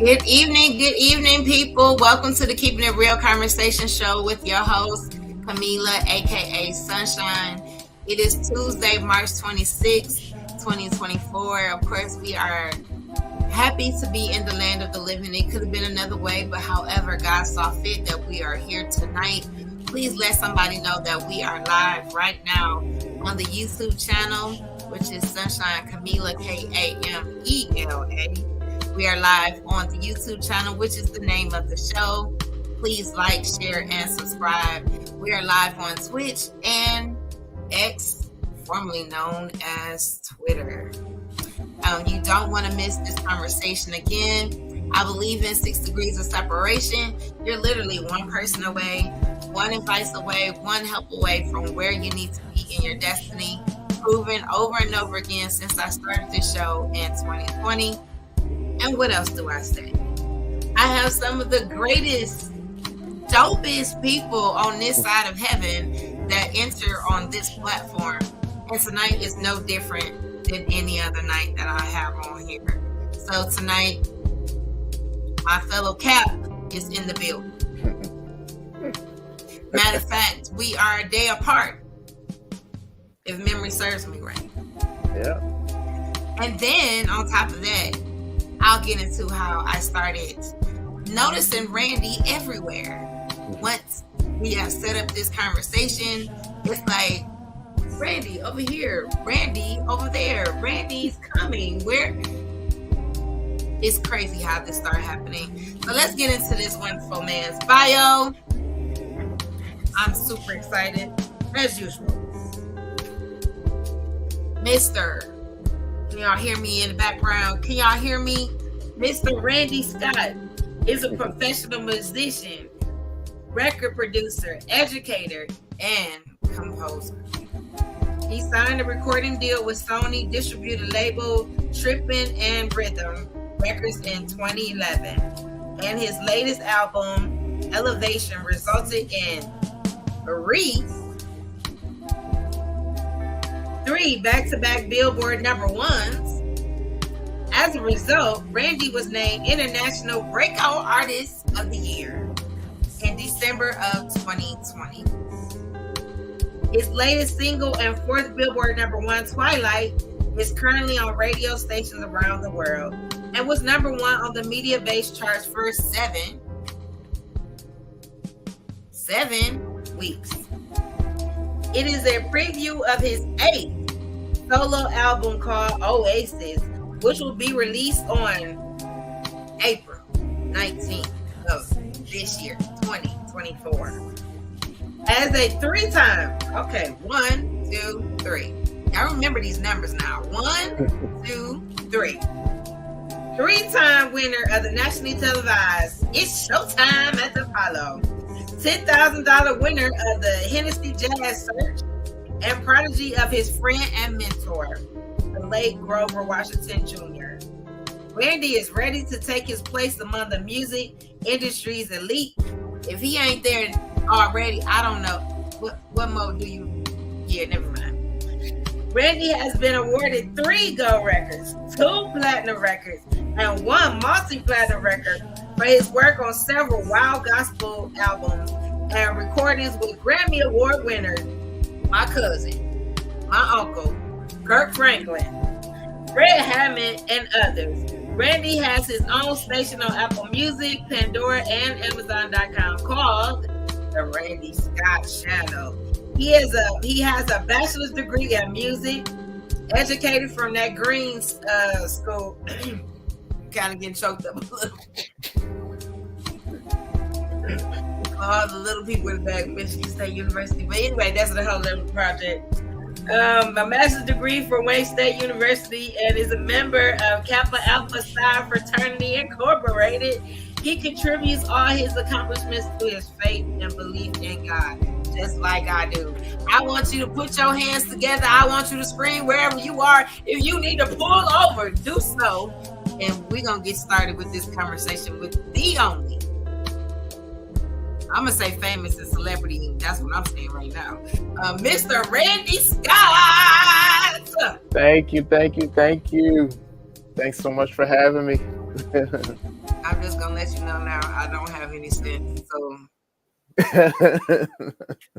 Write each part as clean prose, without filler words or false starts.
Good evening, people. Welcome to the Keeping It Real Conversation Show with your host, Camila, aka Sunshine. It is Tuesday, March 26th, 2024. Of course, we are happy to be in the land of the living. It could have been another way, but however, God saw fit that we are here tonight. Please let somebody know that we are live right now on the YouTube channel, which is Sunshine Camila, Kamela. We are live on the YouTube channel, which is the name of the show. Please like, share, and subscribe. We are live on Twitch and X, formerly known as Twitter. You don't want to miss this conversation again. I believe in 6 degrees of separation. You're literally one person away, one advice away, one help away from where you need to be in your destiny. Proven over and over again since I started this show in 2020. And what else do I say? I have some of the greatest, dopest people on this side of heaven that enter on this platform. And tonight is no different than any other night that I have on here. So tonight, my fellow Cap is in the building. Matter of fact, we are a day apart, if memory serves me right. Yeah. And then on top of that, I'll get into how I started noticing Randy everywhere. Once we have set up this conversation, it's like, Randy over here, Randy over there, Randy's coming. Where? It's crazy how this started happening. So let's get into this wonderful man's bio. I'm super excited, as usual. Mr. Can y'all hear me in the background? Can y'all hear me? Mr. Randy Scott is a professional musician, record producer, educator, and composer. He signed a recording deal with Sony distributed label Trippin' and Rhythm Records in 2011. And his latest album, Elevation, resulted in three back-to-back Billboard number ones. As a result, Randy was named International Breakout Artist of the Year in December of 2020. His latest single and fourth Billboard number one, Twilight, is currently on radio stations around the world and was number one on the media-based charts for 7 weeks. It is a preview of his 8th solo album called Oasis, which will be released on April 19th of this year, 2024. As a 3-time, 1, 2, 3. I remember these numbers now. 1, 2, 3. 3-time winner of the nationally televised It's Showtime at the Apollo. $10,000 winner of the Hennessy Jazz Search, and prodigy of his friend and mentor, the late Grover Washington Jr. Randy is ready to take his place among the music industry's elite. If he ain't there already, I don't know. What more do you? Yeah, never mind. Randy has been awarded 3 gold records, 2 platinum records, and 1 multi-platinum record for his work on several wild gospel albums and recordings with Grammy Award winners, my cousin, my uncle, Kirk Franklin, Fred Hammond, and others. Randy has his own station on Apple Music, Pandora, and Amazon.com called The Randy Scott Channel. He has a bachelor's degree in music, educated from that Green school. Kind of getting choked up a little. All the little people in the back, Michigan State University. But anyway, that's a whole other project. A master's degree from Wayne State University and is a member of Kappa Alpha Psi Fraternity Incorporated. He contributes all his accomplishments to his faith and belief in God, just like I do. I want you to put your hands together. I want you to scream wherever you are. If you need to pull over, do so. And we're going to get started with this conversation with the only, I'm gonna say famous and celebrity. That's what I'm saying right now. Mr. Randy Scott. Thank you, thank you, thank you. Thanks so much for having me. I'm just gonna let you know now. I don't have any sense, so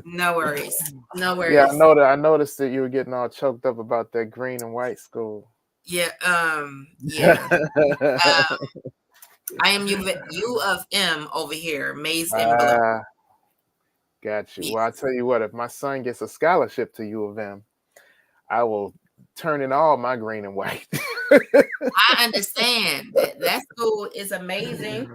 no worries. No worries. Yeah, I noticed that you were getting all choked up about that green and white school. Yeah. I am U of M over here, maize and blue. Got you. Yes. Well, I tell you what, if my son gets a scholarship to U of M, I will turn in all my green and white. I understand that school is amazing.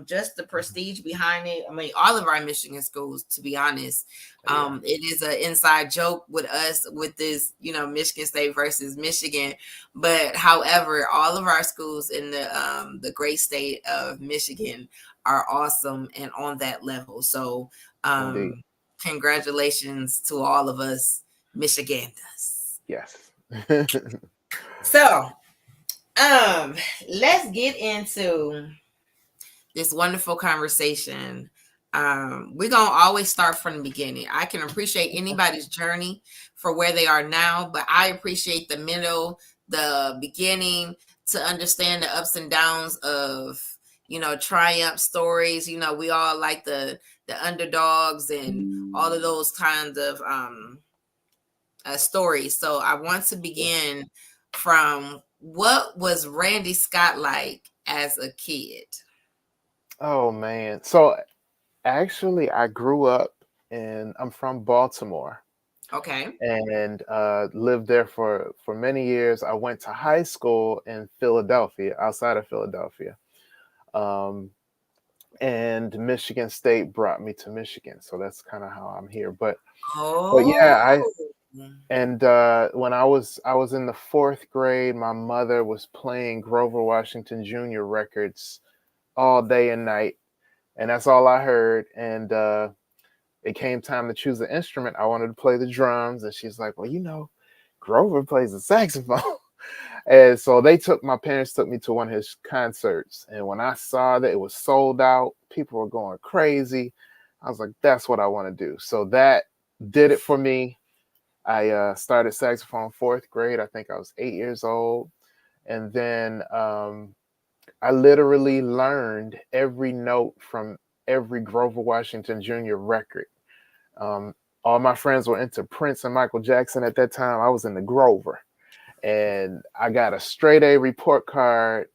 Just the prestige behind it. I mean, all of our Michigan schools, to be honest, it is an inside joke with us with this, Michigan State versus Michigan. But however, all of our schools in the great state of Michigan are awesome and on that level. So, congratulations to all of us Michiganders. Yes. So, let's get into this wonderful conversation. We're gonna always start from the beginning. I can appreciate anybody's journey for where they are now, but I appreciate the middle, the beginning, to understand the ups and downs of triumph stories. We all like the underdogs and all of those kinds of stories. So I want to begin from, what was Randy Scott like as a kid? Oh man. So actually I grew up I'm from Baltimore. Okay. And lived there for many years. I went to high school in Philadelphia, outside of Philadelphia. And Michigan State brought me to Michigan. So that's kind of how I'm here. But yeah, when I was in the 4th grade, my mother was playing Grover Washington Jr. records all day and night, and that's all I heard. And it came time to choose an instrument. I wanted to play the drums, and she's like, well, Grover plays the saxophone. And so my parents took me to one of his concerts, and when I saw that it was sold out, people were going crazy, I was like, that's what I want to do. So that did it for me. I started saxophone 4th grade. I think I was 8 years old. And then I literally learned every note from every Grover Washington Jr. record. All my friends were into Prince and Michael Jackson at that time. I was into Grover. And I got a straight A report card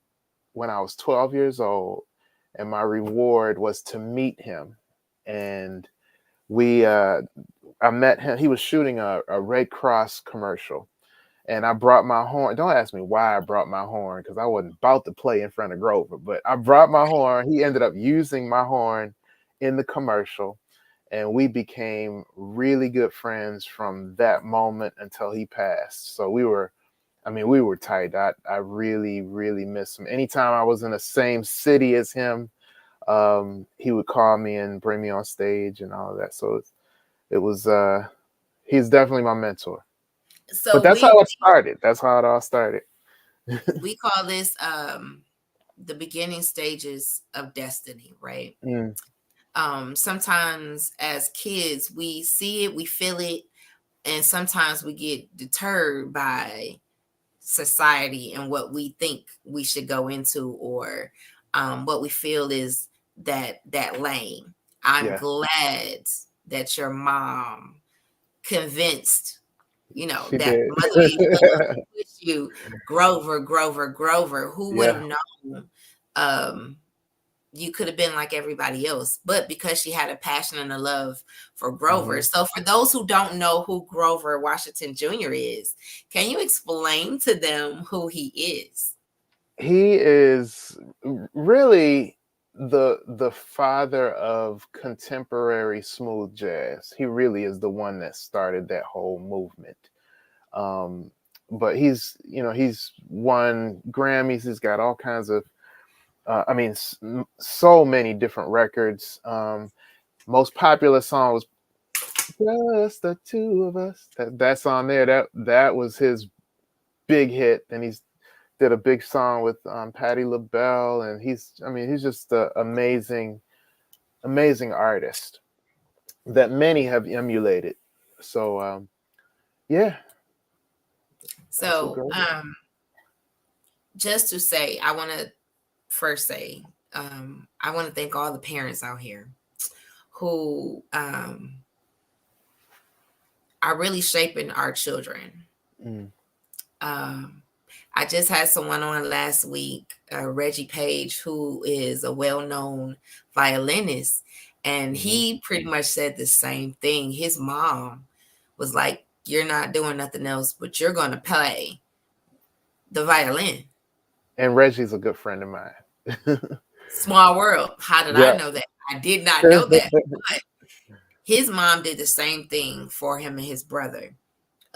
when I was 12 years old. And my reward was to meet him. And I met him. He was shooting a Red Cross commercial. And I brought my horn. Don't ask me why I brought my horn, because I wasn't about to play in front of Grover. But I brought my horn. He ended up using my horn in the commercial. And we became really good friends from that moment until he passed. So we were tight. I really, really miss him. Anytime I was in the same city as him, he would call me and bring me on stage and all of that. So it was, he's definitely my mentor. So but that's how it started. That's how it all started. We call this the beginning stages of destiny, right? Sometimes as kids, we see it, we feel it, and sometimes we get deterred by society and what we think we should go into, or what we feel is that lane. I'm glad that your mom convinced that motherly push you, Grover. Who would have known you could have been like everybody else, but because she had a passion and a love for Grover. So for those who don't know who Grover Washington Jr. is, can you explain to them who he is? He is really the father of contemporary smooth jazz. He really is the one that started that whole movement. Um, but he's won Grammys. He's got all kinds of, I mean, so many different records. Most popular song was "Just the Two of Us." That's on there. That was his big hit. And he's did a big song with Patti LaBelle, and he's just an amazing artist that many have emulated. So yeah, that's what So, Grover. just to say, I want to first say, I want to thank all the parents out here who are really shaping our children. Mm. Um, I just had someone on last week, Reggie Page, who is a well-known violinist, and Hmm. he pretty much said the same thing. His mom was like, "You're not doing nothing else, but you're going to play the violin." And Reggie's a good friend of mine. Small world. How did I Yeah. know that? I did not know that. But his mom did the same thing for him and his brother,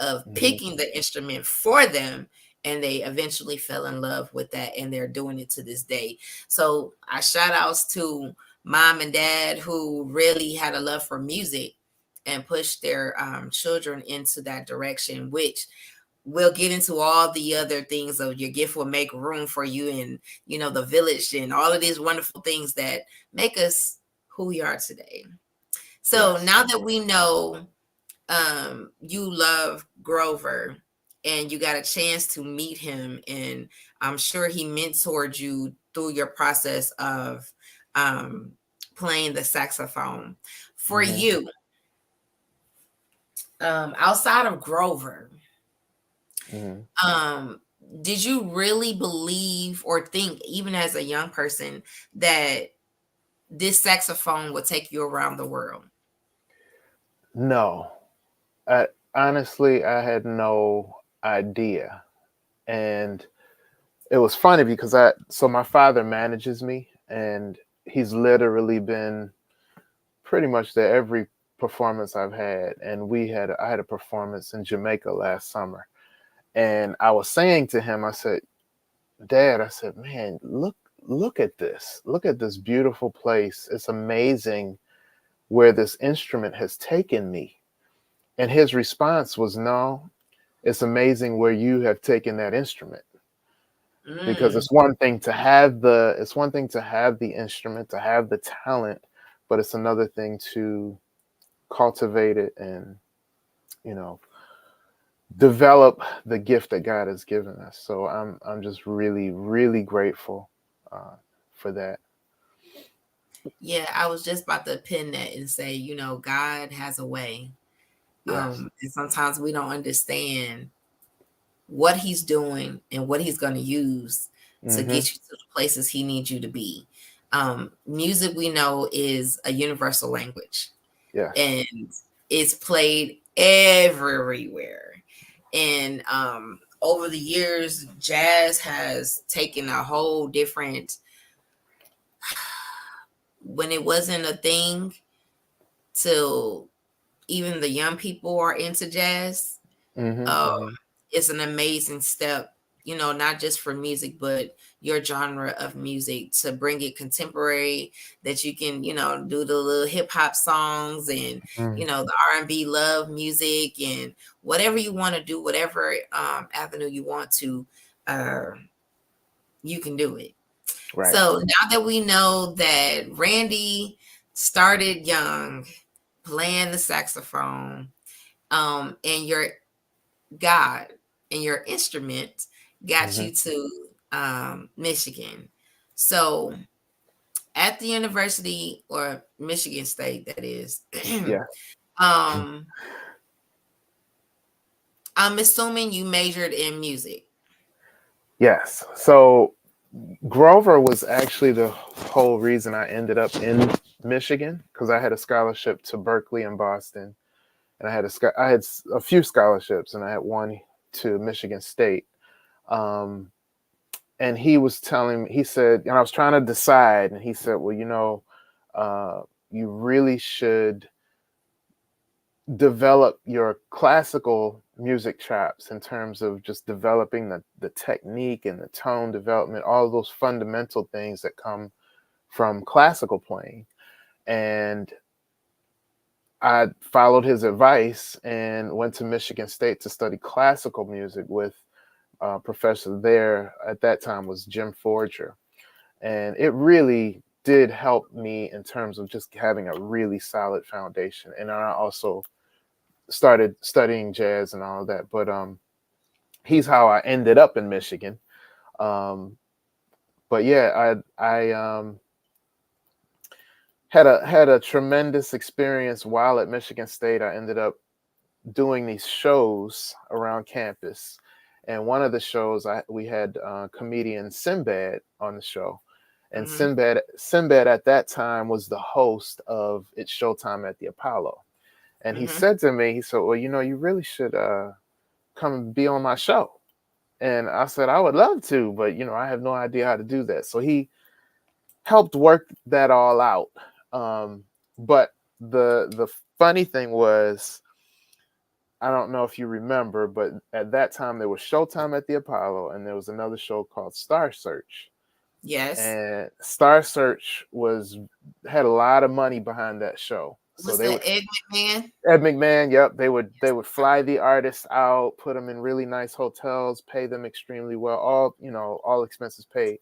of Hmm. picking the instrument for them, and they eventually fell in love with that, and they're doing it to this day. So I shout outs to mom and dad who really had a love for music and pushed their children into that direction, which we'll get into all the other things of your gift will make room for you, and the village and all of these wonderful things that make us who we are today. So Yes. now that we know you love Grover and you got a chance to meet him, and I'm sure he mentored you through your process of um, playing the saxophone. For Hmm. you, outside of Grover, Hmm. um, did you really believe or think, even as a young person, that this saxophone would take you around the world? No, honestly, I had no idea. And it was funny because so my father manages me, and he's literally been pretty much there every performance I've had. And I had a performance in Jamaica last summer, and I was saying to him, I said, "Dad," I said, "Man, look at this beautiful place. It's amazing where this instrument has taken me." And his response was, "No, it's amazing where you have taken that instrument." Because Mm, it's one thing to have the instrument, to have the talent, but it's another thing to cultivate it and, you know, develop the gift that God has given us. So I'm just really, really grateful uh, for that. yeah, I was just about to pin that and say, God has a way. Yes. And sometimes we don't understand what he's doing and what he's going to use to Hmm. get you to the places he needs you to be. Music, we know, is a universal language, Yes. and it's played everywhere. And over the years, jazz has taken a whole different, when it wasn't a thing till even the young people are into jazz. Hmm. um, Hmm. it's an amazing step, not just for music, but your genre of music, to bring it contemporary, that you can, do the little hip hop songs and, Hmm. the R&B love music and whatever you want to do, whatever avenue you want to, uh, you can do it. Right. So now that we know that Randy started young playing the saxophone, and your God and your instrument got Hmm. you to Michigan. So at the university, or Michigan State, that is, Yeah. um, I'm assuming you majored in music. Yes. So Grover was actually the whole reason I ended up in Michigan, because I had a scholarship to Berkeley and Boston, and I had a few scholarships, and I had one to Michigan State. Um, and he was telling me, he said, and I was trying to decide, and he said, well, you really should develop your classical music chops in terms of just developing the technique and the tone development, all of those fundamental things that come from classical playing. And I followed his advice and went to Michigan State to study classical music with a professor there at that time was Jim Forger. And it really did help me in terms of just having a really solid foundation. And I also started studying jazz and all of that. But he's how I ended up in Michigan. But yeah, I had a tremendous experience while at Michigan State. I ended up doing these shows around campus, and one of the shows we had comedian Sinbad on the show, and Sinbad at that time was the host of It's Showtime at the Apollo, and he said to me, he said, well, you really should come and be on my show. And I said, I would love to, but I have no idea how to do that. So he helped work that all out. But the funny thing was, I don't know if you remember, but at that time there was Showtime at the Apollo, and there was another show called Star Search. Yes. And Star Search had a lot of money behind that show. Was that Ed McMahon? Ed McMahon, yep. They would fly the artists out, put them in really nice hotels, pay them extremely well, all expenses paid.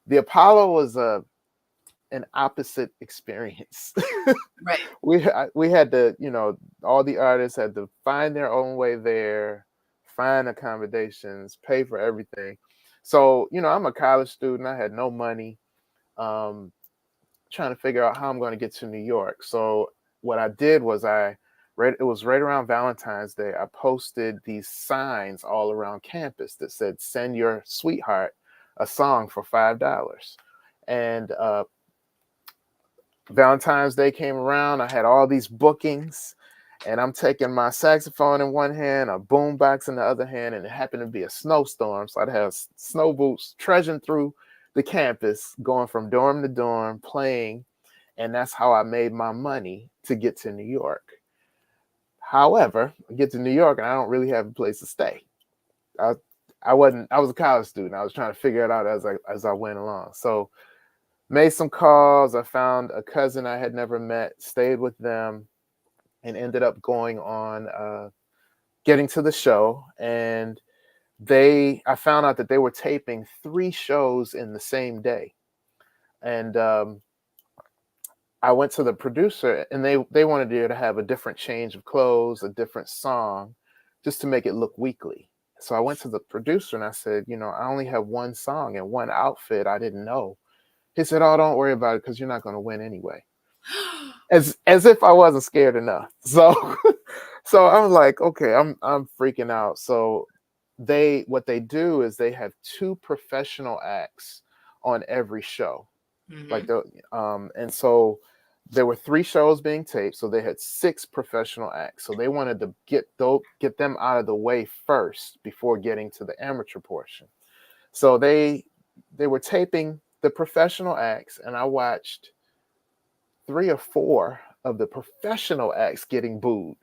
The Apollo was an opposite experience. Right. We had to, all the artists had to find their own way there, find accommodations, pay for everything. So, I'm a college student. I had no money, trying to figure out how I'm going to get to New York. So what I did was it was right around Valentine's Day. I posted these signs all around campus that said, send your sweetheart a song for $5. And Valentine's Day came around. I had all these bookings, and I'm taking my saxophone in one hand, a boombox in the other hand, and it happened to be a snowstorm. So I'd have snow boots trudging through the campus, going from dorm to dorm, playing. And that's how I made my money to get to New York. However, I get to New York and I don't really have a place to stay. I was a college student. I was trying to figure it out as I went along. So made some calls. I found a cousin I had never met, stayed with them, and ended up going on, getting to the show. And I found out that they were taping 3 shows in the same day. And I went to the producer, and they wanted you to have a different change of clothes, a different song, just to make it look weekly. So I went to the producer and I said, I only have one song and one outfit. I didn't know. He said, oh, don't worry about it, because you're not going to win anyway. As if I wasn't scared enough. So I was like, okay, I'm freaking out. So what they do is they have 2 professional acts on every show. And so there were 3 shows being taped, so they had 6 professional acts. So they wanted to get them out of the way first before getting to the amateur portion. So they were taping the professional acts, and I watched 3 or 4 of the professional acts getting booed,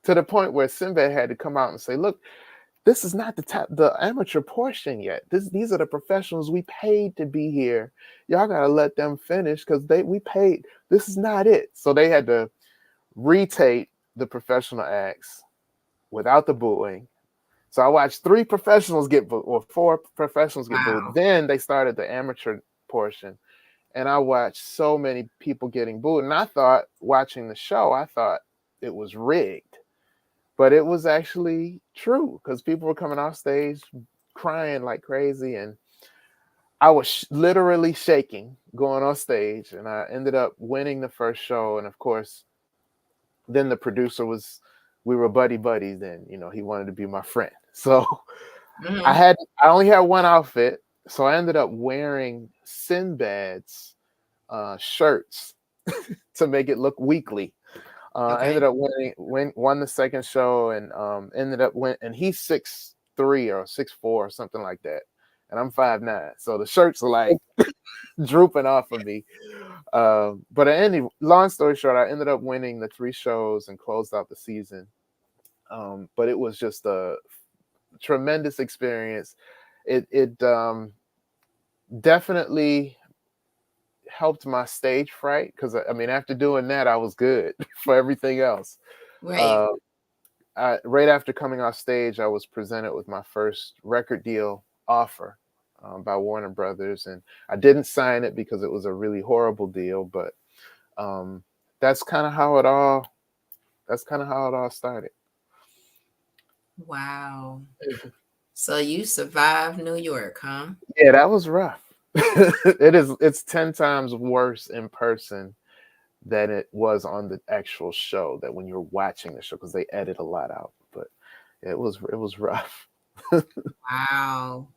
to the point where Sinbad had to come out and say, look, this is not the amateur portion yet. These are the professionals. We paid to be here. Y'all got to let them finish, because we paid. This is not it. So they had to retape the professional acts without the booing. So I watched 3 professionals get booed, or 4 professionals get booed. Then they started the amateur portion, and I watched so many people getting booed. And I thought, watching the show, I thought it was rigged. But it was actually true, because people were coming off stage crying like crazy. And I was literally shaking going on stage. And I ended up winning the first show. And of course, then the producer we were buddies then. He wanted to be my friend. So I only had one outfit. So I ended up wearing Sinbad's shirts to make it look weekly. I ended up won the second show, and ended up and he's 6'3" or 6'4" or something like that. and I'm 5'9", so the shirt's like drooping off of me. But long story short, I ended up winning the 3 shows and closed out the season. But it was just a tremendous experience. It definitely helped my stage fright, because I mean, after doing that, I was good for everything else. Right. Uh, right after coming off stage, I was presented with my first record deal offer by Warner Brothers, and I didn't sign it because it was a really horrible deal. But um, that's kind of how it all. That's kind of how it all started. Wow. So you survived New York, huh? Yeah, that was rough. It is. It's 10 times worse in person than it was on the actual show. That when you're watching the show, because they edit a lot out. But it was rough. Wow.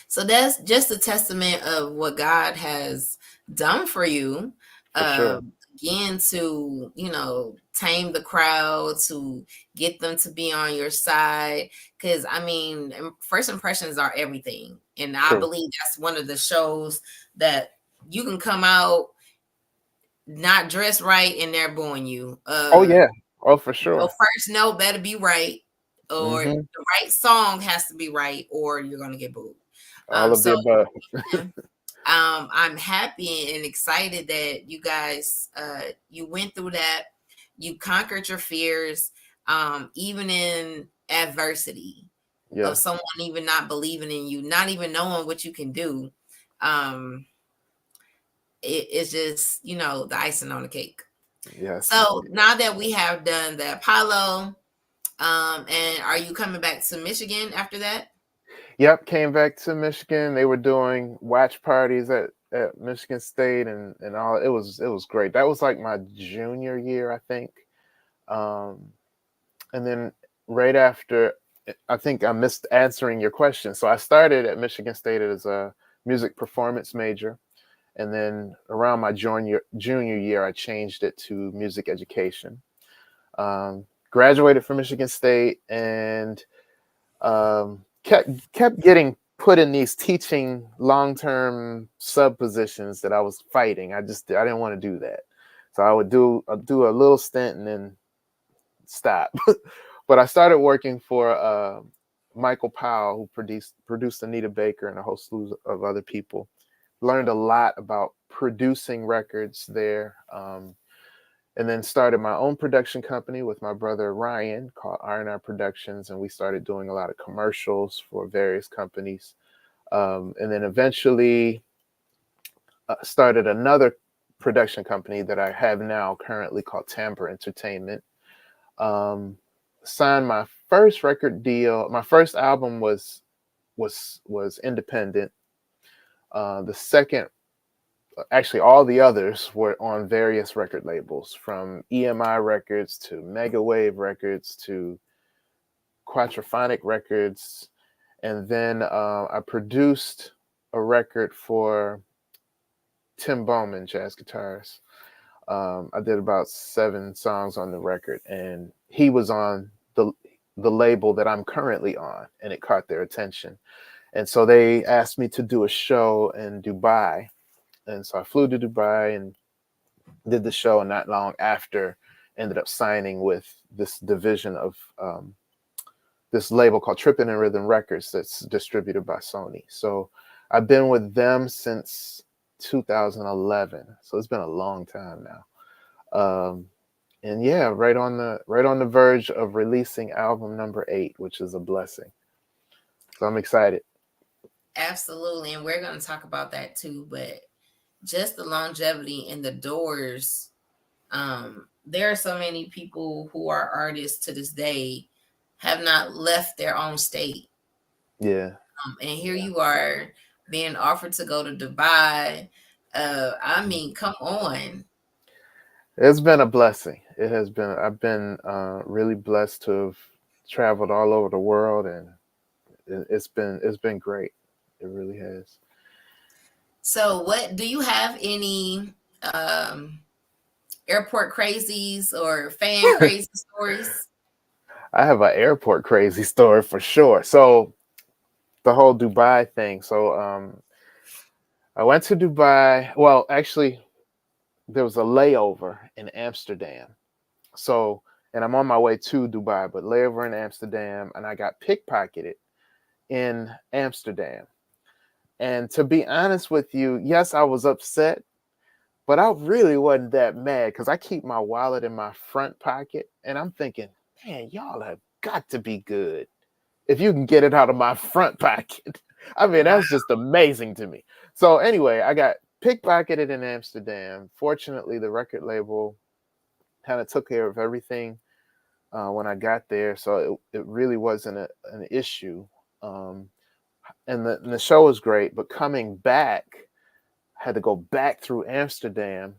So that's just a testament of what God has done for you. For sure. Again, to tame the crowd, to get them to be on your side. Because I mean, first impressions are everything, and I True. believe that's one of the shows that you can come out not dressed right and they're booing you. Oh yeah. Oh, for Your sure. first note better be right, or Hmm. the right song has to be right, or you're gonna get booed. All of the So above. I'm happy and excited that you guys you went through that. You conquered your fears, even in adversity of Yes. someone even not believing in you, not even knowing what you can do. Um, it's just the icing on the cake. Yes. So now that we have done the Apollo, and are you coming back to Michigan after that? Yep. Came back to Michigan. They were doing watch parties at Michigan State and all. It was great. That was like my junior year, I think. Um, and then right after, I think I missed answering your question. So I started at Michigan State as a music performance major, and then around my junior year, I changed it to music education. Graduated from Michigan State, and kept getting put in these teaching long-term sub positions that I was fighting. I didn't want to do that, so I'd do a little stint and then stop. But I started working for Michael Powell, who produced Anita Baker and a host of other people. Learned a lot about producing records there. And then started my own production company with my brother Ryan called R&R Productions, and we started doing a lot of commercials for various companies. And then eventually started another production company that I have now currently called Timbre Entertainment. Um, Signed my first record deal. My first album was independent. The second, actually, all the others were on various record labels, from EMI Records to Megawave Records to Quadraphonic Records. And then I produced a record for Tim Bowman, jazz guitarist. I did about 7 songs on the record, and he was on the label that I'm currently on, and it caught their attention. And so they asked me to do a show in Dubai. And so I flew to Dubai and did the show, and not long after ended up signing with this division of this label called Trippin' and Rhythm Records that's distributed by Sony. So I've been with them since 2011. So it's been a long time now. And yeah, right on the verge of releasing album number 8, which is a blessing. So I'm excited. Absolutely, and we're going to talk about that too. But just the longevity and the doors. There are so many people who are artists to this day have not left their own state. Yeah. And here you are being offered to go to Dubai. I mean, come on. It's been a blessing. It has been. I've been really blessed to have traveled all over the world, and it's been great. It really has. So, what do you have any airport crazies or fan crazy stories? I have an airport crazy story for sure. So the whole Dubai thing. So I went to Dubai. Well, actually, there was a layover in Amsterdam. So, and I'm on my way to Dubai, but layover in Amsterdam, and I got pickpocketed in Amsterdam. And to be honest with you, yes, I was upset, but I really wasn't that mad because I keep my wallet in my front pocket, and I'm thinking, man, y'all have got to be good if you can get it out of my front pocket. I mean, Wow. that's just amazing to me. So anyway, I got pickpocketed in Amsterdam. Fortunately, the record label kind of took care of everything when I got there, so it really wasn't an issue. Um, and the show was great, but coming back, had to go back through Amsterdam,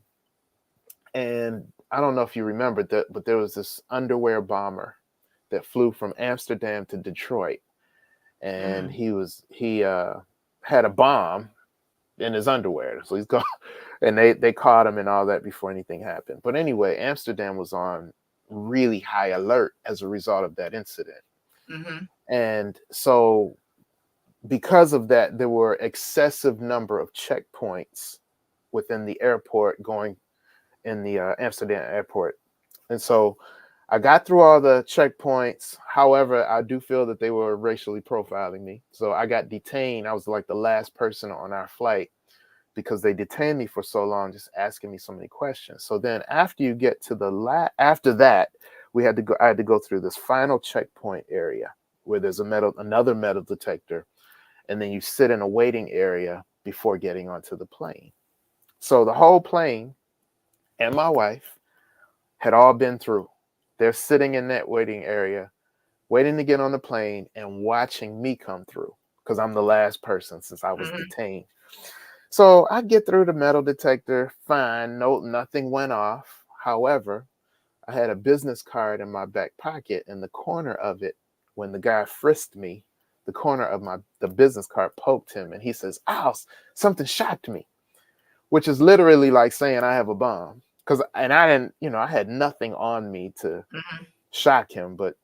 and I don't know if you remember that, but there was this underwear bomber that flew from Amsterdam to Detroit, and he had a bomb in his underwear, so he's gone, and they caught him and all that before anything happened. But anyway, Amsterdam was on really high alert as a result of that incident, and so because of that, there were excessive number of checkpoints within the airport going in the Amsterdam airport. And so I got through all the checkpoints. However, I do feel that they were racially profiling me. So I got detained. I was like the last person on our flight because they detained me for so long, just asking me so many questions. So then after you get to after that, I had to go through this final checkpoint area where there's another metal detector, and then you sit in a waiting area before getting onto the plane. So the whole plane and my wife had all been through. They're sitting in that waiting area, waiting to get on the plane and watching me come through because I'm the last person since I was detained. So I get through the metal detector, fine, nothing went off. However, I had a business card in my back pocket, and the corner of it, when the guy frisked me, the corner of the business card poked him, and he says, "Ow, something shocked me," which is literally like saying I have a bomb. And I didn't, I had nothing on me to shock him, but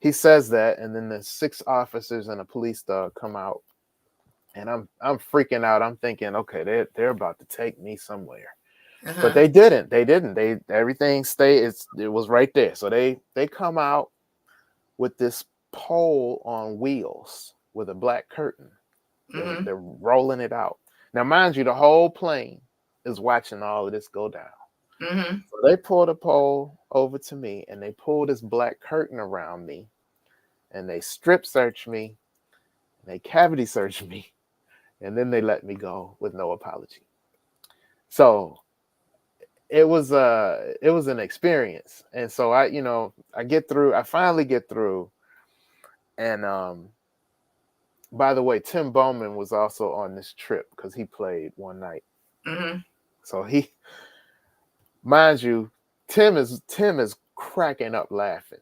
he says that, and then the 6 officers and a police dog come out, and I'm freaking out. I'm thinking, okay, they're about to take me somewhere. But they didn't. Everything stayed. It was right there. So they come out with this pole on wheels with a black curtain. They're rolling it out. Now, mind you, the whole plane is watching all of this go down. So they pulled a pole over to me, and they pulled this black curtain around me, and they strip searched me, and they cavity searched me, and then they let me go with no apology. So it was an experience. And so I finally get through. And by the way, Tim Bowman was also on this trip because he played one night. So mind you, Tim is cracking up laughing.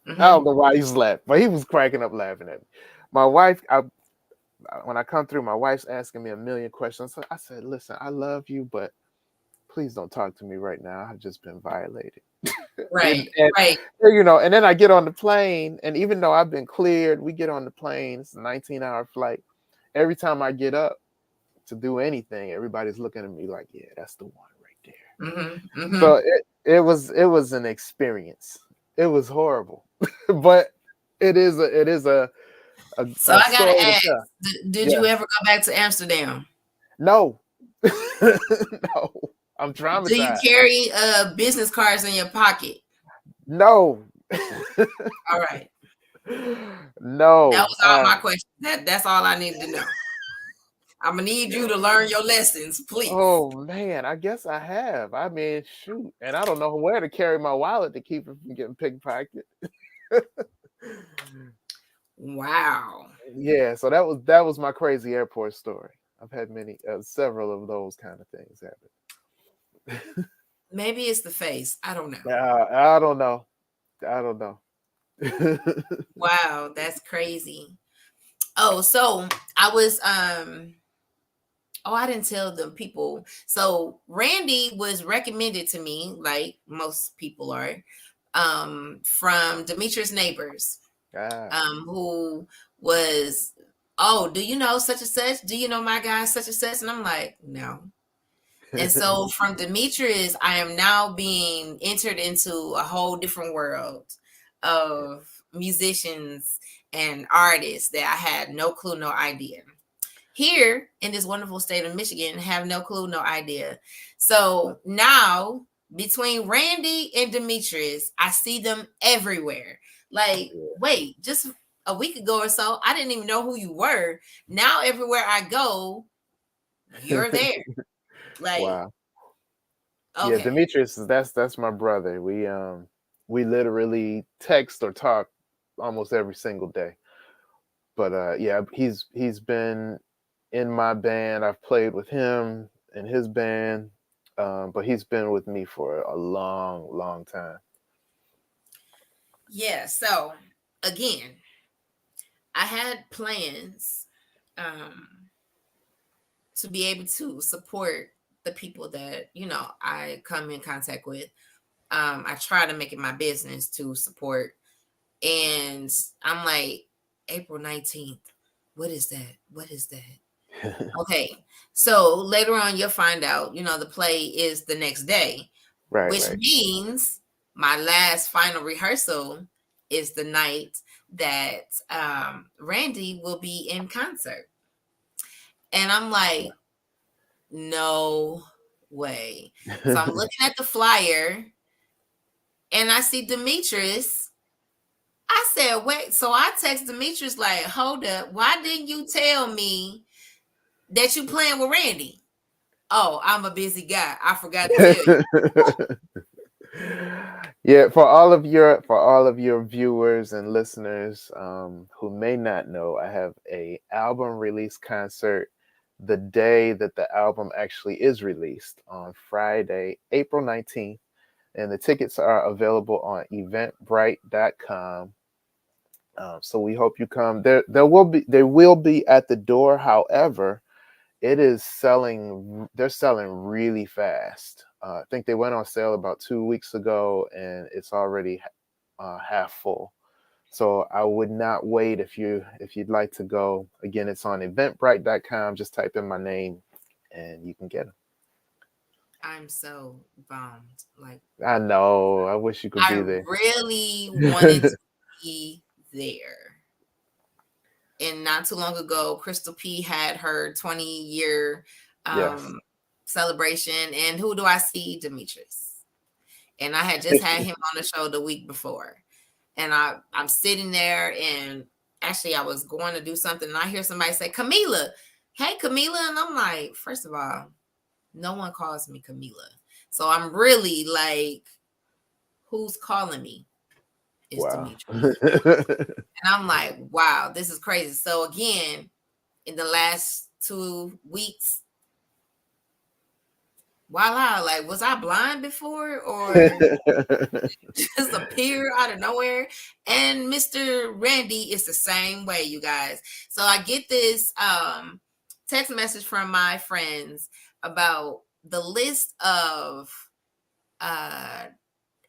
I don't know why he's laughing, but he was cracking up laughing at me. My wife, when I come through, my wife's asking me a million questions. So I said, "Listen, I love you, but please don't talk to me right now. I've just been violated." Right. And then I get on the plane, and even though I've been cleared, we get on the plane. It's a 19-hour flight. Every time I get up to do anything, everybody's looking at me like, "Yeah, that's the one right there." So it was an experience. It was horrible, but it is a So I gotta story to ask, tell. did you ever go back to Amsterdam? No, no, I'm Do you traumatized. carry business cards in your pocket? No. All right. That No. was all my questions. That's all I needed to know. I'm gonna need you to learn your lessons, please. Oh man, I guess I have. I mean, shoot, and I don't know where to carry my wallet to keep it from getting pickpocketed. Wow. Yeah, so that was my crazy airport story. I've had several of those kind of things happen. Maybe it's the face. I don't know. I don't know. I don't know. Wow, that's crazy. Oh, so I was I didn't tell the people. So Randy was recommended to me, like most people are, from Demetrius Neighbors, Ah. who was oh, do you know such and such? Do you know my guy such and such? And I'm like, no. And so from Demetrius, I am now being entered into a whole different world of musicians and artists that I had no clue, no idea. Here in this wonderful state of Michigan, have no clue, no idea. So now between Randy and Demetrius, I see them everywhere. Like, wait, just a week ago or so, I didn't even know who you were. Now everywhere I go, you're there. Like, Wow. Yeah, okay. Demetrius, that's my brother. We literally text or talk almost every single day. But yeah, he's been in my band. I've played with him in his band, but he's been with me for a long, long time. Yeah. So again, I had plans to be able to support the people that, I come in contact with. I try to make it my business to support. And I'm like, April 19th. What is that? What is that? Okay. So later on, you'll find out, the play is the next day, Right, which right. means my last final rehearsal is the night that Randy will be in concert. And I'm like, no way. So I'm looking at the flyer and I see Demetrius. I said, wait. So I text Demetrius like, hold up. Why didn't you tell me that you playing with Randy? Oh, I'm a busy guy. I forgot to tell you. Yeah, for all of your viewers and listeners who may not know, I have a album release concert the day that the album actually is released on Friday, April 19th, and the tickets are available on eventbrite.com. So we hope you come. They will be at the door. However, it is selling. They're selling really fast. I think they went on sale about 2 weeks ago, and it's already half full. So I would not wait if you'd like to go. Again, it's on eventbrite.com. Just type in my name, and you can get them. I'm so bummed. Like, I know. I wish you could I be there. really wanted to be there. And not too long ago, Crystal P had her 20-year Yes. celebration. And who do I see? Demetrius. And I had just had him on the show the week before. And I'm sitting there, and actually I was going to do something, and I hear somebody say, Camila, hey, Camila. And I'm like, first of all, no one calls me Camila. So I'm really like, who's calling me? It's Wow. Demetrius. And I'm like, wow, this is crazy. So again, in the last 2 weeks, voila, like, was I blind before or just appeared out of nowhere? And Mr. Randy is the same way, you guys. So I get this text message from my friends about the list of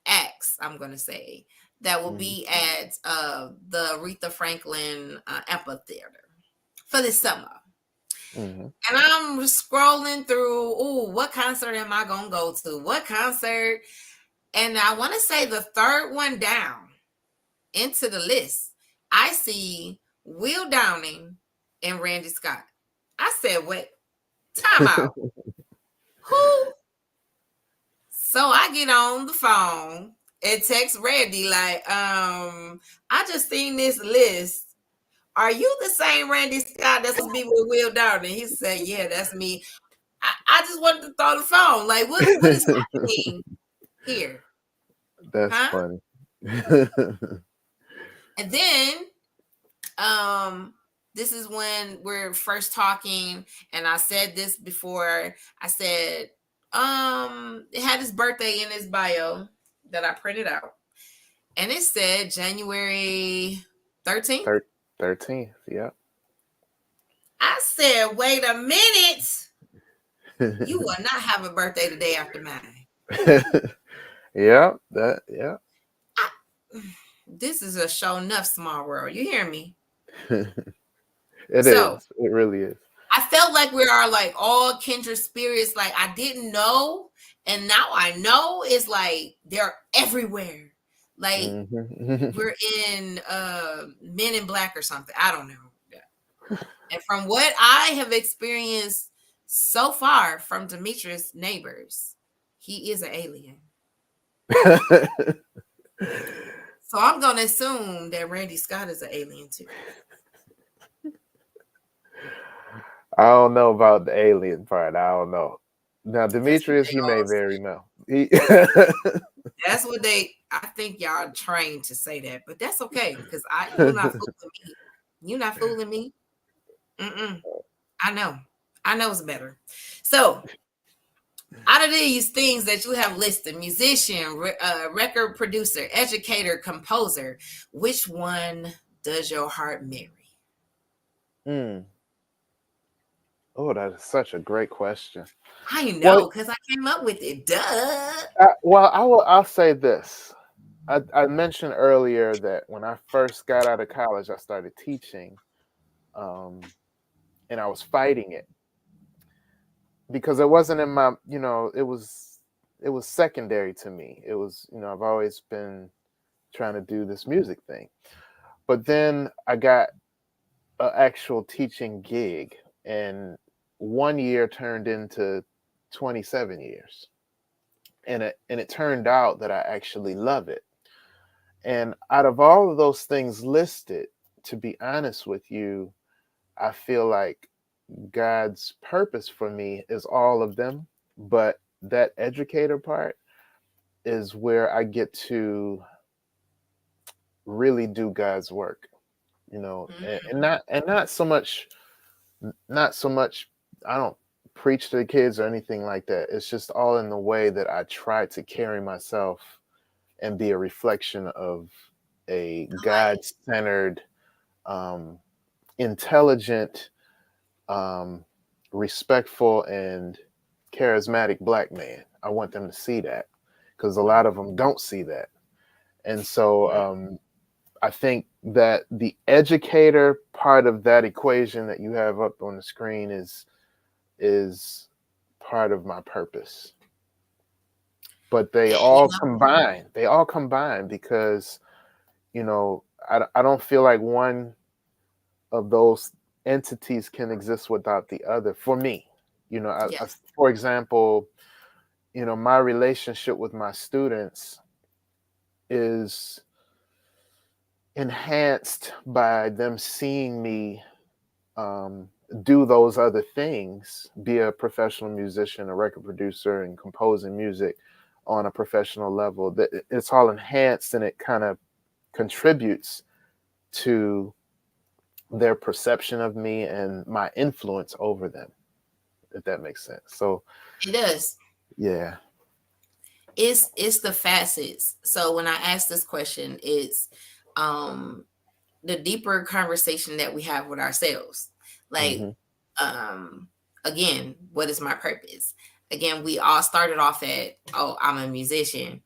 acts, I'm going to say, that will be at the Aretha Franklin Amphitheater for this summer. Mm-hmm. And I'm scrolling through, what concert am I going to go to? What concert? And I want to say the third one down into the list, I see Will Downing and Randy Scott. I said, wait, time out. Who? So I get on the phone and text Randy like, I just seen this list. Are you the same Randy Scott that's supposed to be with Will Downing? He said, yeah, that's me. I just wanted to throw the phone. Like, what is happening here? That's Huh? funny. And then this is when we're first talking, and I said this before. I said, it had his birthday in his bio that I printed out. And it said January 13th. 13th, yeah. I said, wait a minute. You will not have a birthday the day after mine. Yeah. This is a show enough small world. You hear me? It So is. It really is. I felt like we are like all kindred spirits. Like I didn't know, and now I know. It's like they're everywhere. Like Mm-hmm. we're in Men in Black or something. I don't know. And from what I have experienced so far from Demetrius' neighbors, he is an alien. So I'm gonna assume that Randy Scott is an alien too. I don't know about the alien part. I don't know. Now, That's what Demetrius, they he may all very say. know. That's what they. I think y'all trained to say that, but that's okay because you're not fooling me. You're not fooling me. Mm-mm. I know. I know it's better. So, out of these things that you have listed, musician, record producer, educator, composer, which one does your heart marry? Mm. Oh, that is such a great question. I Well, know because I came up with it. Duh. I'll say this. I mentioned earlier that when I first got out of college, I started teaching, um, and I was fighting it because it wasn't in my, it was secondary to me. It was, I've always been trying to do this music thing. But then I got an actual teaching gig, and 1 year turned into 27 years. And it turned out that I actually love it. And out of all of those things listed, to be honest with you, I feel like God's purpose for me is all of them, but that educator part is where I get to really do God's work, and not so much, I don't preach to the kids or anything like that. It's just all in the way that I try to carry myself and be a reflection of a God-centered, um, intelligent, um, respectful, and charismatic Black man. I want them to see that because a lot of them don't see that. And so I think that the educator part of that equation that you have up on the screen is part of my purpose. But they And, all combine. They all combine because I don't feel like one of those entities can exist without the other for me. yes. For example, my relationship with my students is enhanced by them seeing me do those other things, be a professional musician, a record producer, and composing music on a professional level. That it's all enhanced, and it kind of contributes to their perception of me and my influence over them, if that makes sense. So It does. yeah. It's the facets. So when I ask this question, it's the deeper conversation that we have with ourselves. Like, Mm-hmm. again, what is my purpose? Again, we all started off at, oh, I'm a musician.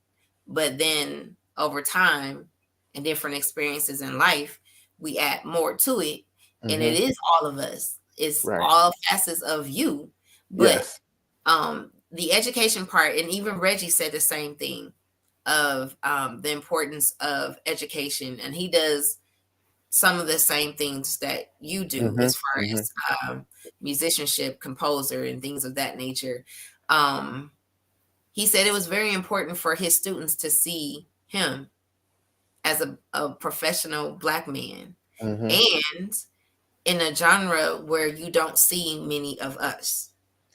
But then over time and different experiences in life, we add more to it. And Mm-hmm. it is all of us. It's Right. all facets of you. But Yes. the education part, and even Reggie said the same thing of the importance of education. And he does some of the same things that you do Mm-hmm. as far Mm-hmm. as musicianship, composer, and things of that nature. Um, he said it was very important for his students to see him as a professional Black man Mm-hmm. and in a genre where you don't see many of us.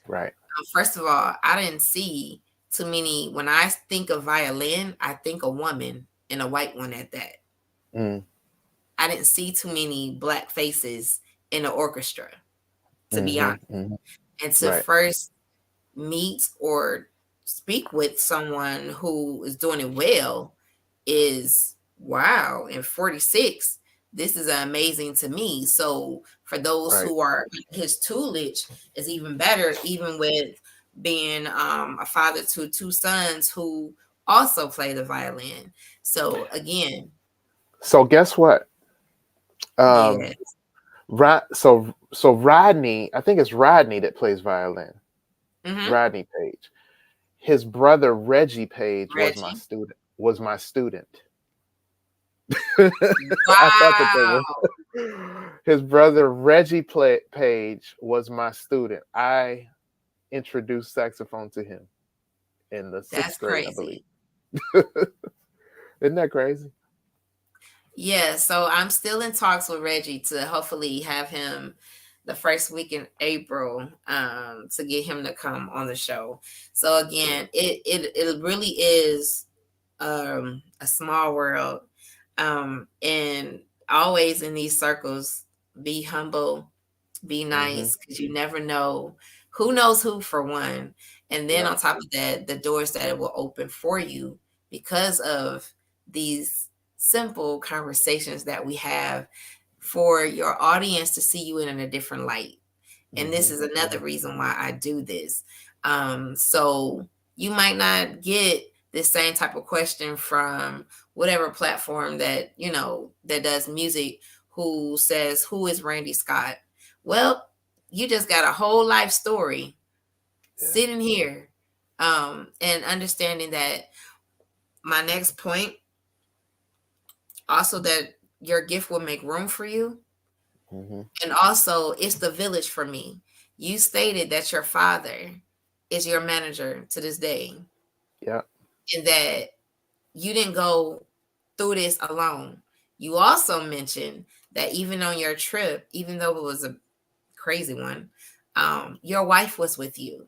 Right. First of all, I didn't see too many. When I think of violin, I think a woman and a white one at that. Mm. I didn't see too many Black faces in the orchestra, to be Mm-hmm. honest. Mm-hmm. And to Right. first meet or speak with someone who is doing it well is wow. And 46, this is amazing to me. So for those Right. who are his tutelage is even better, even with being a father to two sons who also play the violin. So again, So guess what? yeah. So Rodney, I think it's Rodney that plays violin. Mm-hmm. Rodney Page. His brother Reggie Page was my Reggie. student. Was my student. I thought that they Wow. were. His brother Reggie Page was my student. I introduced saxophone to him in the That's sixth grade, I believe. crazy. Isn't that crazy? Yeah, so I'm still in talks with Reggie to hopefully have him the first week in April, to get him to come on the show. So Good. again, it really is a small world. And always in these circles, be humble, be Mm-hmm. nice, because you never know who knows who, for one. And then Yep. on top of that, the doors that it will open for you because of these simple conversations that we have, for your audience to see you in a different light. And this Mm-hmm. is another reason why I do this. So you might not get the same type of question from whatever platform that, that does music, who says, who is Randy Scott? Well, you just got a whole life story Yeah. sitting here, and understanding that my next point also, that your gift will make room for you. Mm-hmm. And also, it's the village for me. You stated that your father is your manager to this day, Yep. and that you didn't go through this alone. You also mentioned that even on your trip, even though it was a crazy one, your wife was with you.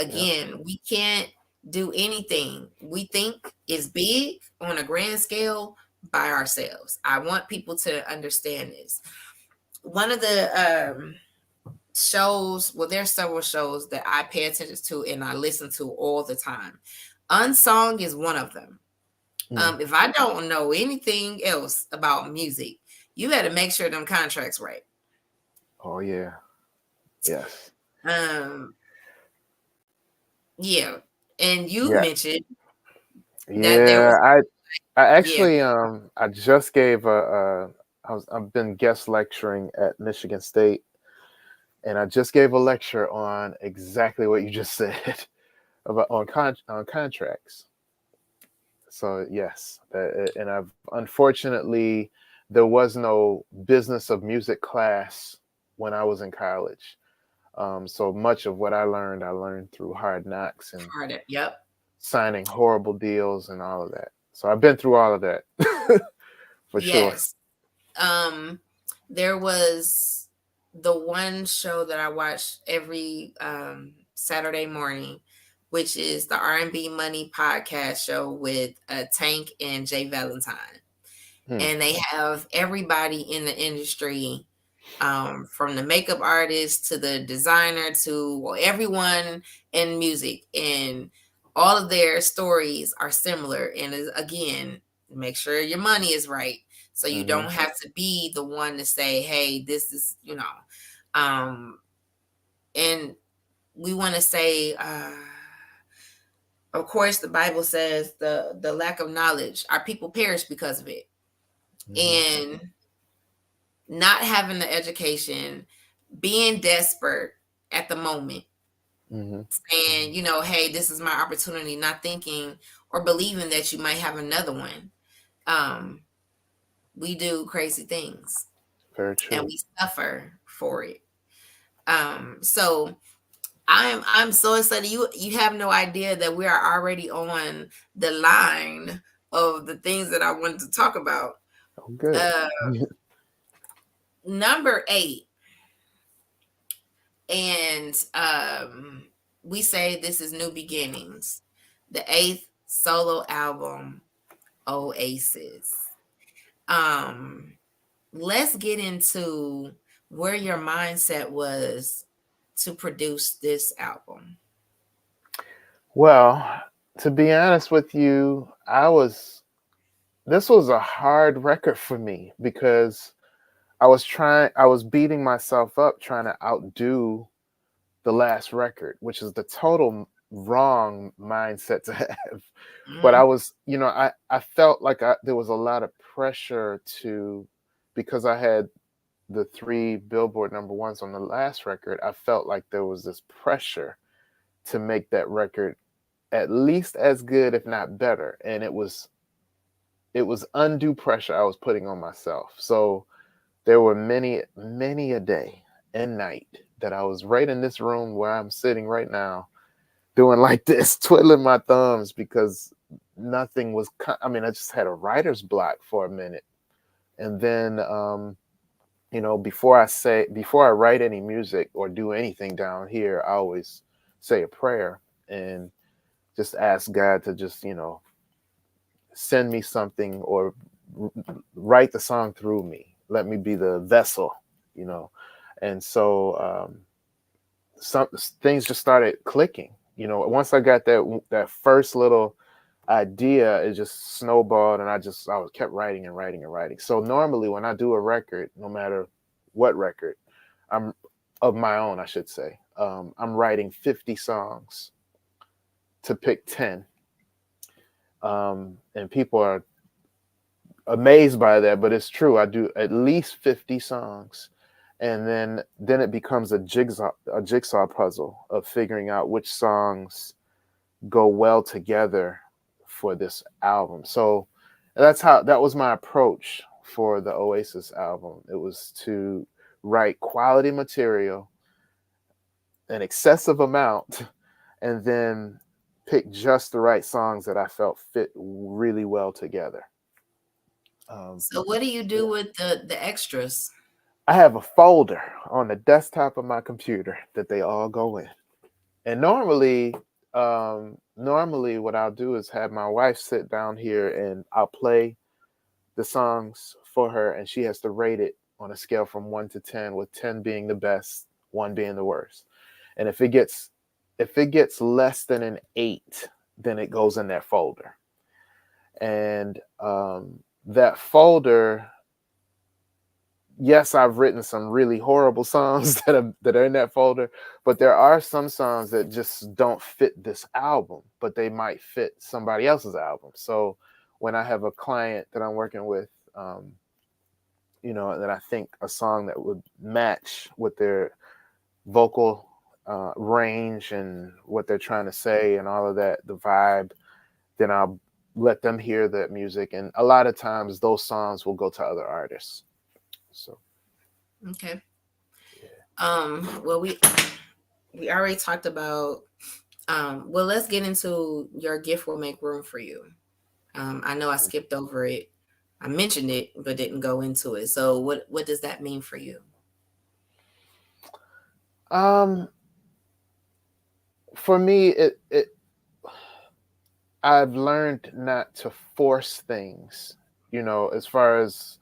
Yep. Again, we can't do anything we think is big on a grand scale by ourselves. I want people to understand this. One of the shows, well, there's several shows that I pay attention to and I listen to all the time. Unsung is one of them. Mm. If I don't know anything else about music, you better make sure them contracts right. Oh yeah. Yes. Um, yeah, and you Yeah. mentioned that there Yeah. was, I yeah, actually I just gave I've been guest lecturing at Michigan State, and I just gave a lecture on exactly what you just said about on contracts. So yes, and I've unfortunately there was no business of music class when I was in college. So much of what I learned through hard knocks and harder. Yep. signing horrible deals and all of that. So I've been through all of that for sure. Yes. Um, there was the one show that I watched every Saturday morning, which is the R&B Money podcast show with Tank and Jay Valentine. Hmm. And they have everybody in the industry, from the makeup artist to the designer to everyone in music. And all of their stories are similar. And again, make sure your money is right. So you Mm-hmm. don't have to be the one to say, hey, this is, and we want to say, of course, the Bible says the lack of knowledge, our people perish because of it. Mm-hmm. And not having the education, being desperate at the moment, Mm-hmm. saying, hey, this is my opportunity, not thinking or believing that you might have another one. Um, we do crazy things Very and true. we suffer for it. So I'm so excited. You have no idea that we are already on the line of the things that I wanted to talk about. Oh, good. Uh, Number 8, and we say this is new beginnings. The 8th solo album, Oasis. Um, let's get into where your mindset was to produce this album. Well, to be honest with you, this was a hard record for me because I was beating myself up trying to outdo the last record, which is the total wrong mindset to have. But I Mm-hmm. was, I felt like there was a lot of pressure because I had the 3 Billboard #1s on the last record, I felt like there was this pressure to make that record at least as good, if not better. And it was undue pressure I was putting on myself. So there were many a day and night that I was right in this room where I'm sitting right now, doing like this, twiddling my thumbs because nothing was. I mean, I just had a writer's block for a minute, and then before I write any music or do anything down here, I always say a prayer and just ask God to just send me something or write the song through me. Let me be the vessel, you know. And so some things just started clicking. Once I got that first little idea, it just snowballed, and I was kept writing and writing and writing. So normally when I do a record, no matter what record, I'm of my own, I should say, I'm writing 50 songs to pick 10. And people are amazed by that, but it's true. I do at least 50 songs, and then it becomes a jigsaw puzzle of figuring out which songs go well together for this album. So that was my approach for the Oasis album. It was to write quality material, an excessive amount, and then pick just the right songs that I felt fit really well together. So what do you do with the extras? I have a folder on the desktop of my computer that they all go in. And normally what I'll do is have my wife sit down here and I'll play the songs for her, and she has to rate it on a scale from 1 to 10, with 10 being the best, 1 being the worst. And if it gets less than an 8, then it goes in that folder. And that folder, yes, I've written some really horrible songs that are in that folder, but there are some songs that just don't fit this album, but they might fit somebody else's album. So when I have a client that I'm working with, that I think a song that would match with their vocal range and what they're trying to say and all of that, the vibe, then I'll let them hear that music. And a lot of times those songs will go to other artists. So. Okay. Well, we already talked about, well, let's get into Your Gift Will Make Room for You. I know I skipped over it. I mentioned it, but didn't go into it. So what does that mean for you? For me, I've learned not to force things, as far as,